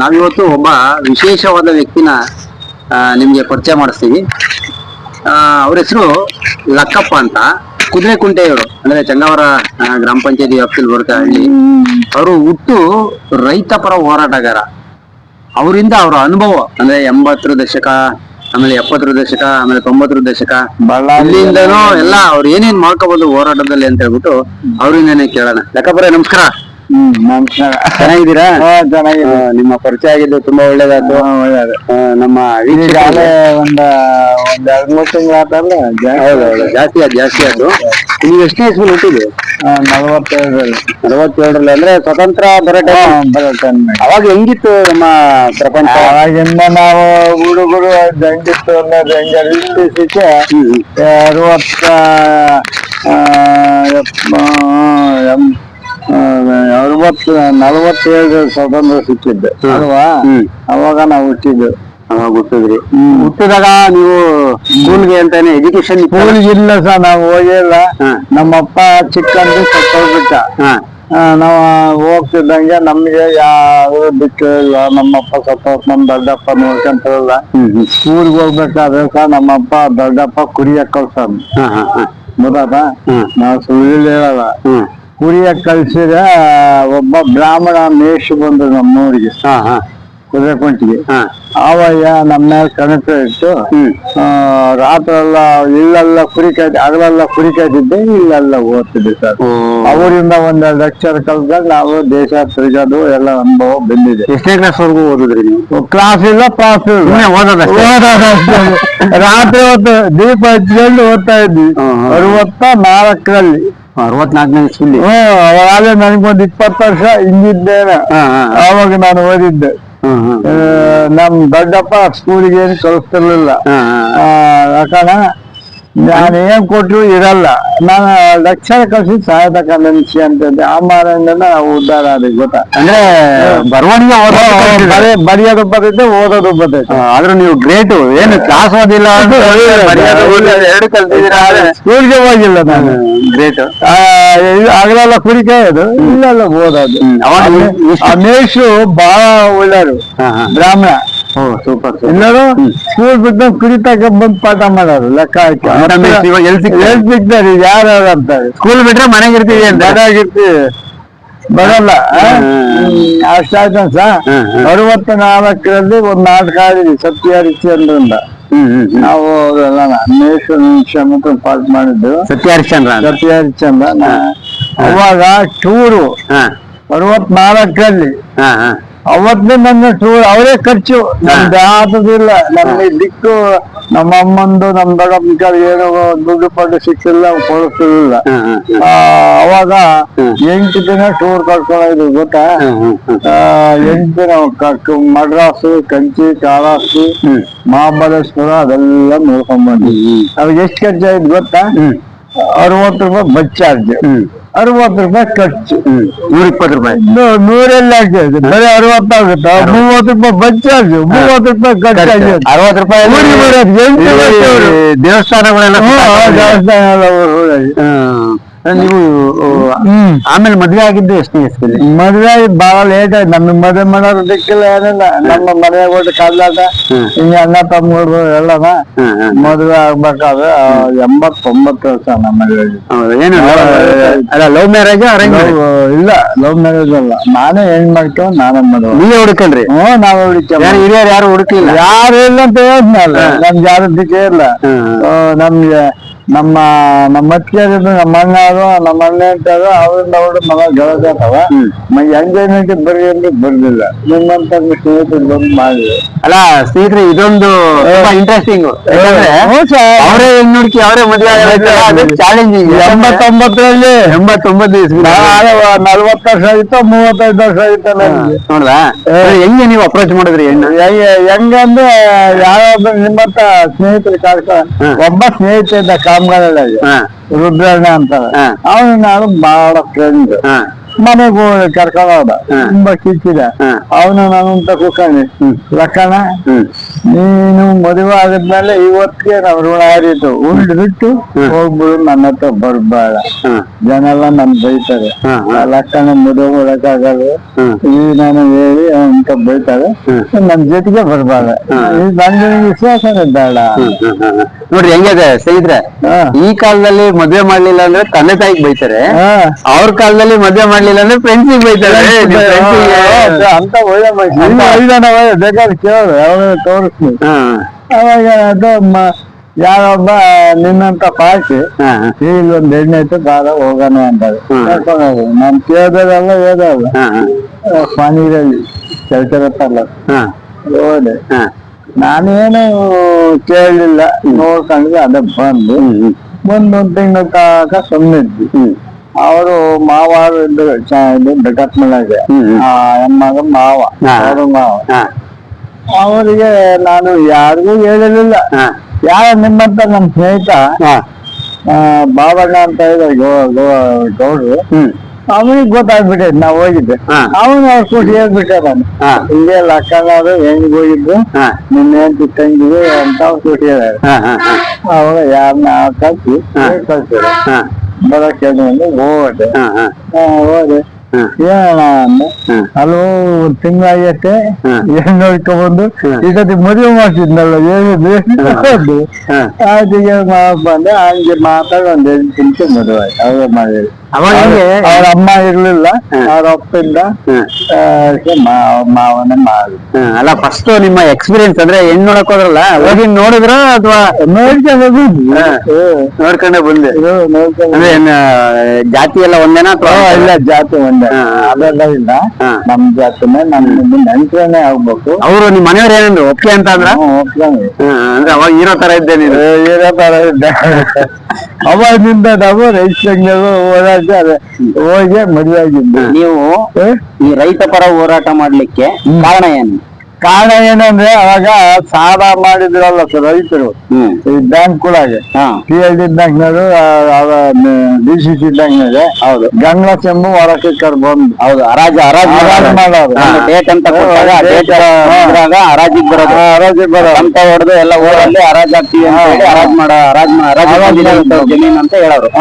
ನಾವಿವತ್ತು ಒಬ್ಬ ವಿಶೇಷವಾದ ವ್ಯಕ್ತಿನ ನಿಮ್ಗೆ ಪರಿಚಯ ಮಾಡಿಸ್ತೀವಿ. ಅವ್ರ ಹೆಸರು ಲಕ್ಕಪ್ಪ ಅಂತ, ಕುದುರೆಕುಂಟೆಯವರು ಅಂದ್ರೆ ಚಂಗಾವರ ಗ್ರಾಮ ಪಂಚಾಯತಿ ವ್ಯಾಪ್ತಿಯಲ್ಲಿ ಬರುತ್ತೆ ಹಳ್ಳಿ. ಅವರು ಹುಟ್ಟು ರೈತ ಪರ ಹೋರಾಟಗಾರ. ಅವರಿಂದ ಅವರ ಅನುಭವ ಅಂದ್ರೆ 80ರ ದಶಕ, ಆಮೇಲೆ 70ರ ದಶಕ, ಆಮೇಲೆ 90ರ ದಶಕ, ಅಲ್ಲಿಂದನೂ ಎಲ್ಲ ಅವ್ರು ಏನೇನ್ ಮಾಡ್ಕೋಬಹುದು ಹೋರಾಟದಲ್ಲಿ ಅಂತ ಹೇಳ್ಬಿಟ್ಟು ಅವ್ರಿಂದಾನೆ ಕೇಳೋಣ. ಲಕ್ಕಪ್ಪರೇ ನಮಸ್ಕಾರ. ನಮಸ್ಕಾರ. ಚೆನ್ನಾಗಿದ್ದೀರಾ? ಚೆನ್ನಾಗಿದೆ. ನಿಮ್ಮ ಪರಿಚಯ ಆಗಿದ್ದು ತುಂಬಾ ಒಳ್ಳೇದಾಯ್ತು. ನಮ್ಮ ಒಂದ್ 2-3 ತಿಂಗಳು ಆತಲ್ಲ. ಹೌದೌದು, ಜಾಸ್ತಿ ಆಯ್ತು. ನೀವು ಎಷ್ಟನೇ ಇಸ್ವಿಲಿ ಹುಟ್ಟಿದೆ? 47ರಲ್ಲಿ ಅಂದ್ರೆ ಸ್ವತಂತ್ರ ಬರೋ ಟೈಮ್. ಅವಾಗ ಹೆಂಗಿತ್ತು ನಮ್ಮ ಪ್ರಪಂಚ? ಅವಾಗಿಂದ ನಾವು ಹುಡುಗರು ಹೆಂಗಿತ್ತು ಅನ್ನೋದು ಹೆಂಗೆ 47 ಸ್ವಾತಂತ್ರ್ಯ ಸಿಕ್ಕಿದ್ದು ಅಲ್ವಾ? ಅವಾಗ ನಾವು ಹುಟ್ಟಿದ್ದು. ಅವಾಗ ಹುಟ್ಟಿದ್ರಿ. ಹುಟ್ಟಿದಾಗ ನೀವು ಸ್ಕೂಲ್ಗೆ ಅಂತಾನೆ ಎಜುಕೇಶನ್? ಸ್ಕೂಲ್ಗೆ ಇಲ್ಲ ಸರ್, ನಾವು ಹೋಗಿಲ್ಲ. ನಮ್ಮಪ್ಪ ಚಿಕ್ಕಂದು ಸತ್ತೋಗ್ಬಿಟ್ಟ. ನಾವು ಹೋಗ್ತಿದ್ದಂಗೆ ನಮ್ಗೆ ಯಾವ ಬಿಟ್ಟು ಇಲ್ಲ. ನಮ್ಮಪ್ಪ ಸತ್ತೋಗ್ ನಮ್ ದೊಡ್ಡಪ್ಪ ನೋಡ್ಕೊಂತಿರಲ್ಲ. ಸ್ಕೂಲ್ಗೆ ಹೋಗ್ಬೇಕಾದ್ರೆ ಸಹ ನಮ್ಮಪ್ಪ ದೊಡ್ಡಪ್ಪ ಕುರಿಯ ಕಳ್ಸೋದು. ಗೊತ್ತಾತ? ನಾವು ಸುಳ್ಳು ಹೇಳಲ್ಲ. ಕುರಿಯ ಕಳ್ಸಿದ ಒಬ್ಬ ಬ್ರಾಹ್ಮಣ ಮೇಷ್ ಬಂದ್ರು ನಮ್ಮೂರಿಗೆ, ಕುದುರೆಕುಂಟಿಗೆ. ಅವಯ್ಯ ನಮ್ಮ ಮೇಲೆ ಕನಸು ಇಟ್ಟು ರಾತ್ರಿ ಎಲ್ಲ ಇಲ್ಲೆಲ್ಲ ಕುರಿ ಕಾಯ್ತಿ, ಹಗಲೆಲ್ಲ ಕುರಿ ಕಾಯ್ತಿದ್ದೆ, ಇಲ್ಲೆಲ್ಲ ಓದ್ತಿದ್ದೆ ಸರ್. ಅವರಿಂದ 1-2 ಅಕ್ಷರ ಕಲ್ತ್ಕೊಂಡು ನಾವು ದೇಶ ತಿರುಗೋದು ಎಲ್ಲ ಅನುಭವ ಬಂದಿದೆ. ಎಷ್ಟನೇ ಕ್ಲಾಸ್ ವರ್ಗು ಓದಿದ್ರಿ ನೀವು? ಕ್ಲಾಸ್ ಇಲ್ಲ, ಪಾಸ್ ಇಲ್ಲ, ರಾತ್ರಿ ಹೊತ್ತು ದೀಪ ಹಚ್ಕೊಂಡು ಓದ್ತಾ ಇದ್ವಿ. 64ರಲ್ಲಿ 64ನೇ ಇಸ್ವಿಲಿ. ಅವಾಗಲೇ ನನಗೊಂದು 20 ವರ್ಷ ಹಿಂದಿದ್ದೇನೆ. ಆವಾಗ ನಾನು ಓದಿದ್ದೆ. ನಮ್ ದೊಡ್ಡಪ್ಪ ಸ್ಕೂಲಿಗೆ ಏನು ಕಳಿಸ್ತಿರ್ಲಿಲ್ಲ. ಯಾಕಂದ್ರೆ ನಾನು ಏನ್ ಕೊಟ್ರು ಇರಲ್ಲ. ನಾನು ಲಕ್ಷಣ ಕಳ್ಸಿ ಸಹಾಯತಕ ನೆನ್ಸಿ ಅಂತಂದೆ. ಆ ಮಾರಿಂದ ಉದ್ಧಾರ ಆದ. ಗೊತ್ತಾ? ಅಂದ್ರೆ ಬರವಣಿಗೆ ಬರೆಯೋದು ಬರ್ತೈತೆ, ಓದೋದು ಬರ್ತೈತೆ. ಆದ್ರೂ ನೀವು ಗ್ರೇಟು. ಏನು ಕ್ಲಾಸ್ ಓದಿಲ್ಲ, ಸ್ಕೂಲ್ಗೆ ಹೋಗಿಲ್ಲ ನಾನು. ಗ್ರೇಟ್. ಆಗಲೆಲ್ಲ ಕುರಿಕಾಯೋದು, ಇಲ್ಲೆಲ್ಲ ಓದೋದು. ಆ ಮೇಷು ಬಹಳ ಒಳ್ಳೆಯರು, ಬ್ರಾಹ್ಮಣ. ಸೂಪರ್. ಎಲ್ಲರೂ ಸ್ಕೂಲ್ ಬಿಟ್ಟು ಕುರಿ ಬಂದು ಪಾಠ ಮಾಡೋರು. ಲೆಕ್ಕ ಹಾಕಿ ಸಿಗ್ತಾರೆ ಯಾರು ಅಂತಾರೆ. ಸ್ಕೂಲ್ ಬಿಟ್ರೆ ಮನೆಗೆ ಇರ್ತೀವಿ ಅಂತ. ಮನೆಯಾಗಿರ್ತೀವಿ, ಬರಲ್ಲ. ಅಷ್ಟಾಯ್ತು ಸರ್. 64ರಲ್ಲಿ ಒಂದು ನಾಟಕ ಆಡಿದ್ವಿ ಸತ್ಯಹರಿಶ್ಚಂದ್ರಿಂದ. ನಾವು ಮೇಷ ಪಾಠ ಮಾಡಿದ್ದು. ಸತ್ಯಹರಿಶ್ಚಂದ್ರ. ಅವಾಗ ಟೂರು 64ರಲ್ಲಿ. ಅವತ್ತೇ ನನ್ನ ಟೂರ್ ಅವರೇ ಖರ್ಚು, ನಮ್ದು ಆತದಿಲ್ಲ. ನಮ್ಗೆ ದಿಕ್ಕು ನಮ್ಮ ಅಮ್ಮಂದು ನಮ್ ದೊಡ್ಡಪ್ಪ ಏನೋ ದುಡ್ಡು ಪಡ್ಡು ಸಿಕ್ಕಿಲ್ಲ, ಕೊಡಿಸ್ತಿರ್ಲಿಲ್ಲ. ಅವಾಗ 8 ದಿನ ಟೂರ್ ಕರ್ಕೊಂಡಿದ್ವಿ. ಗೊತ್ತಾ? 8 ದಿನ ಮಡ್ರಾಸು, ಕಂಚಿ, ಕಾಳಹಸ್ತಿ, ಮಹಾಬಲೇಶ್ವರ ಅದೆಲ್ಲ ನೋಡ್ಕೊಂಡ್ ಬಂದ್ವಿ. ಅವಾಗ ಎಷ್ಟು ಖರ್ಚಾಯ್ತು ಗೊತ್ತಾ? 60 ರೂಪಾಯಿ ಬಸ್ ಚಾರ್ಜ್, 60 ರೂಪಾಯಿ ಖರ್ಚು, 120 ರೂಪಾಯಿ. 100 ಆಗ್ತದೆ, ಬರೀ 60 ಆಗುತ್ತೆ. 30 ರೂಪಾಯಿ ಬಸ್ ಚಾರ್ಜ್, 30 ರೂಪಾಯಿ ಖರ್ಚು ಆಗಿದೆ. 60 ರೂಪಾಯಿ ದೇವಸ್ಥಾನಗಳೆಲ್ಲ. ನೀವು ಆಮೇಲೆ ಮದ್ವೆ ಆಗಿದ್ದು ಎಷ್ಟನೇ ಇಸ್ವಿಲಿ? ಮದ್ವೆ ಬಹಳ ಲೇಟ್ ಆಯ್ತು. ನಮ್ಗೆ ಮದ್ವೆ ಮಾಡೋದು ದಿಕ್ಕಿಲ್ಲ, ಏನಿಲ್ಲ. ನಮ್ಮ ಮನೆಯಾಗ ಒಟ್ಟು ಕಾಲಾಟ, ಹಿಂಗೆ ಅಣ್ಣ ತಮ್ಮಗಳು ಎಲ್ಲನ ಮದ್ವೆ ಆಗ್ಬೇಕಾದ್ರೆ 89 ವರ್ಷ ನಮ್ಮ ಮದ್ವೆ. ಏನು ಲವ್ ಮ್ಯಾರೇಜ್? ಇಲ್ಲ, ಲವ್ ಮ್ಯಾರೇಜ್ ಅಲ್ಲ. ನಾನೇ ಹೆಣ್ ಮಾಡ್ಕೊಂಡು ನಾನೇ ಮಾಡುವ. ನೀವೇ ಹುಡುಕಲ್ರಿ? ನಾವೇ ಹುಡುಕ. ಹಿರಿಯರು ಯಾರು ಹುಡುಕಿಲ್ಲ? ಯಾರು ಇಲ್ಲ ಅಂತ ಹೇಳಿದ್ನಲ್ಲ. ನಮ್ಗೆ ಯಾರು ದಿಕ್ಕ ಇಲ್ಲ. ನಮ್ಗೆ ನಮ್ಮ ಅತ್ತಿಗೆಯರು, ನಮ್ಮ ಅಣ್ಣ ನಮ್ಮ ಅಣ್ಣ ಅಂತಾರ, ಅವ್ರಿಂದ ಅವ್ರ ಮಗ ಗೆಳತಾವ. ಎಂಜಾಯ್ಮೆಂಟ್ ಬರ್ರಿ ಅಂದ್ರೆ ಬರ್ಲಿಲ್ಲ. ನಿಮ್ಮಂತ ಸ್ನೇಹಿತರು ಬಂದು ಮಾಡಿದ್ರು. ಅಲ್ಲ ಸ್ನೇಹಿತರೆ, ಇದೊಂದು ಇಂಟ್ರೆಸ್ಟಿಂಗ್. ಅವರೇ ಹೆಣ್ಣು ಹುಡುಕಿ ಅವರೇ ಮದುವೆ ಚಾಲೆಂಜಿಂಗ್. 89ರಲ್ಲಿ 89 ಇಸ್ವಿ. 40 ವರ್ಷ ಆಯ್ತು, 35 ವರ್ಷ ಆಯ್ತು ನನಗೆ. ನೋಡ್ದಾ? ಹೆಂಗೆ ನೀವು ಅಪ್ರೋಚ್ ಮಾಡಿದ್ರಿ ಹೆಣ್ಣು? ಹೆಂಗಂದ್ರೆ ಯಾವ್ಯಾವ ನಿಮ್ಮಂತ ಸ್ನೇಹಿತರು ಒಬ್ಬ ಸ್ನೇಹಿತ ಇದ್ದ ಕಾಮಗಾರಿ ರುದ್ರಣ್ಣ ಅಂತ. ಅವನು ನಾನು ಬಹಳ ಫ್ರೆಂಡ್. ಮನೆಗೆ ಹೋಗಿ ಕರ್ಕೊಂಡು ಹೋದ. ತುಂಬಾ ಕಿಚ್ಚಿದ. ಅವನು ನಾನಂತ ಕೂತ್ಕೊಂಡೆ, ಲಕ್ಕಣ ನೀನು ಮದುವೆ ಆಗಿದ್ಮೇಲೆ ಇವತ್ತಿಗೆ ನಾವು ಋಣ ಆರಿತು, ಬಿಟ್ಟು ಹೋಗ್ಬಿಡು, ನನ್ನ ಹತ್ರ ಬರ್ಬೇಡ, ಜನ ಎಲ್ಲ ನನ್ ಬೈತಾರೆ, ಲಕ್ಕಣ ಮದುವೆ ಮಾಡಕ್ಕಾಗಲ್ಲ ಈ ನಾನು ಹೇಳಿ ಅಂತ ಬೈತಾರೆ, ನನ್ ಜೊತೆಗೆ ಬರ್ಬೇಡ, ನನ್ಗೆ ವಿಶ್ವಾಸನೇ ಬೇಡ. ನೋಡ್ರಿ ಹೆಂಗಿದೆ ಸ್ನೇಹಿತರೆ, ಈ ಕಾಲದಲ್ಲಿ ಮದ್ವೆ ಮಾಡ್ಲಿಲ್ಲ ಅಂದ್ರೆ ತಂದೆ ತಾಯಿಗೆ ಬೈತಾರೆ, ಅವ್ರ ಕಾಲದಲ್ಲಿ ಮದ್ವೆ ಮಾಡ್ಲಿಲ್ಲ ಅಂದ್ರೆ ಫ್ರೆಂಡ್ಸಿಗೆ ಬೈತಾರೆ. ಅಂತ ಒಳ್ಳೆ ಬೇಕಾದ್ರೆ ಕೇಳೋದು ಯಾವಾಗ ತೋರಿಸ್ತೀನಿ. ಅವಾಗ ಅದು ಯಾರೊಬ್ಬ ನಿನ್ನಂತ ಪಾರ್ಟಿ ಇಲ್ಲೊಂದ್ ಎಣ್ಣೆ ಐತೆ ಬಾರ ಹೋಗೋಣ ಅಂತಾರೆ. ನಾನ್ ಕೇಳ್ದಲ್ಲ ಹೇಳಲ್ಲ, ಪಾನೀರಲ್ಲಿ ಕೆಲ್ಸರತ್ತಲ್ಲ ಹೋದೆ. ನಾನೇನು ಕೇಳಲಿಲ್ಲ, ನೋಡ್ಕೊಂಡ್ರೆ ಅದೇ ಒಂದೊಂದ್ ತಿಂಗಳ ತನಕ ಸುಮ್ಮನಿದ್ವಿ. ಅವರು ಮಾವಾರು ಇದ್ರು ಬೆಟ್ಟಪ್ಪನೊಳಗೆ, ಆ ಹೆಣ್ಮಗ ಮಾವ, ಅವರು ಮಾವ. ಅವರಿಗೆ ನಾನು ಯಾರಿಗೂ ಹೇಳಿರ್ಲಿಲ್ಲ. ಯಾರ ನಿಮ್ಮಂತ ನಮ್ ಸ್ನೇಹಿತ ಬಾಬಣ್ಣ ಅಂತ ಇದ್ದಾರೆ ಗೌಡ್ರು, ಅವನಿಗೆ ಗೊತ್ತಾಗ್ಬಿಟ್ಟೈತೆ ನಾವ್ ಹೋಗಿದ್ದೆ. ಅವನು ಅವ್ರ ಖುಷಿ ಹೇಳ್ಬಿಟ್ಟೆ ನಾನು, ಹಿಂಗೆ ಲಕ್ಕನವರು ಹೆಂಗ್ ಹೋಗಿದ್ರು ನಿನ್ನೇನ್ ತಂಗಿವೆ ಅಂತ ಅವ್ರು ಖುಷಿ ಹೇಳ. ಅವಾಗ ಯಾರನ್ನ ಕಳ್ಸಿ ಕಳ್ಸಿರ ಬರೋಕೆ ಹೋದೆ. ಹೋದೆ ಏನಣ್ಣ ಅಂದೆ, ಅಲ್ಲೂ ಒಂದ್ ತಿಂಗಳಾಗೈತೆ ಏನ್ ನೋಡ್ಕೊಂಡ್ಬಂದು ಈ ಸತಿ ಮದುವೆ ಮಾಡ್ತಿದ್ನಲ್ಲ ಹೇಳಿದ್ದು ಆಯ್ತು ಬಂದೆ. ಹಂಗೆ ಮಾತಾಡಿ ಒಂದ್ 8 ನಿಮಿಷ ಮದುವೆ ಆಯ್ತು. ಅವ್ರ ಮಾಡಿದ್ರು. ಅವ್ರ ಅಮ್ಮ ಇರ್ಲಿಲ್ಲ, ಅವ್ರ ಅಪ್ಪಿಂದ ಮಾವನೇ ಮಾಡಿ. ಅಲ್ಲ ಫಸ್ಟ್ ನಿಮ್ಮ ಎಕ್ಸ್ಪೀರಿಯನ್ಸ್ ಅಂದ್ರೆ ಹೆಣ್ಣು ನೋಡಕ್ ಹೋದ್ರಲ್ಲ, ಹೋಗಿ ನೋಡಿದ್ರ ಅಥವಾ ನೋಡ್ಕೊಂಡೆ ಬಂದೆ? ಅಂದ್ರೆ ಜಾತಿ ಎಲ್ಲ ಒಂದೇನಾ ಅಥವಾ? ಇಲ್ಲ, ಜಾತಿ ಒಂದೇ, ಅದೆಲ್ಲ ಇಲ್ಲ. ನಮ್ ಜಾತಿನೇ, ನಮ್ ನೆಂಟ್ರೇ ಆಗ್ಬೇಕು. ಅವರು ನಿಮ್ ಮನೆಯವ್ರು ಏನಂದ್ರು ಒಪ್ಪಿಗೆ ಅಂತ ಅಂದ್ರ? ಅಂದ್ರೆ ಅವಾಗ ಹೀರೋ ತರ ಇದ್ದೆ ನೀನು? ಹೀರೋ ತರ ಇದ್ದೆ. ಅವಾಗಿಂದ ನಾವು ರೈತರು ಹೋಗಿ ಮದುವೆ ಆಗಿದ್ದೆ. ನೀವು ಈ ರೈತ ಪರ ಹೋರಾಟ ಮಾಡ್ಲಿಕ್ಕೆ ಕಾರಣ ಏನು? ಕಾರಣ ಏನಂದ್ರೆ ಅವಾಗ ಸಾಲ ಮಾಡಿದ್ರಲ್ಲ ರೈತರು ಈ ಬ್ಯಾಂಕ್ಗಳಾಗೆ, PLD ಬ್ಯಾಂಕ್ನವರು, DCC ಬ್ಯಾಂಕ್ನಾಗೆ. ಹೌದು, ಗಂಗ್ಲ ಚೆಂಬು ಹೊರಕ್ಕೆ ಬಂದು ಹರಾಜು ಮಾಡೋದು. ಡೇಟ್ ಅಂತ ಹರಾಜಿಗೆ ಬರೋದು ಅಂತ ಹೊಡೆದು ಎಲ್ಲ ಊರಲ್ಲಿ ಹರಾಜ್ ಆಗ್ತೀವಿ ಅಂತ ಹೇಳಿ ಹರಾಜ್ ಜಮೀನ್ ಅಂತ ಹೇಳೋರು.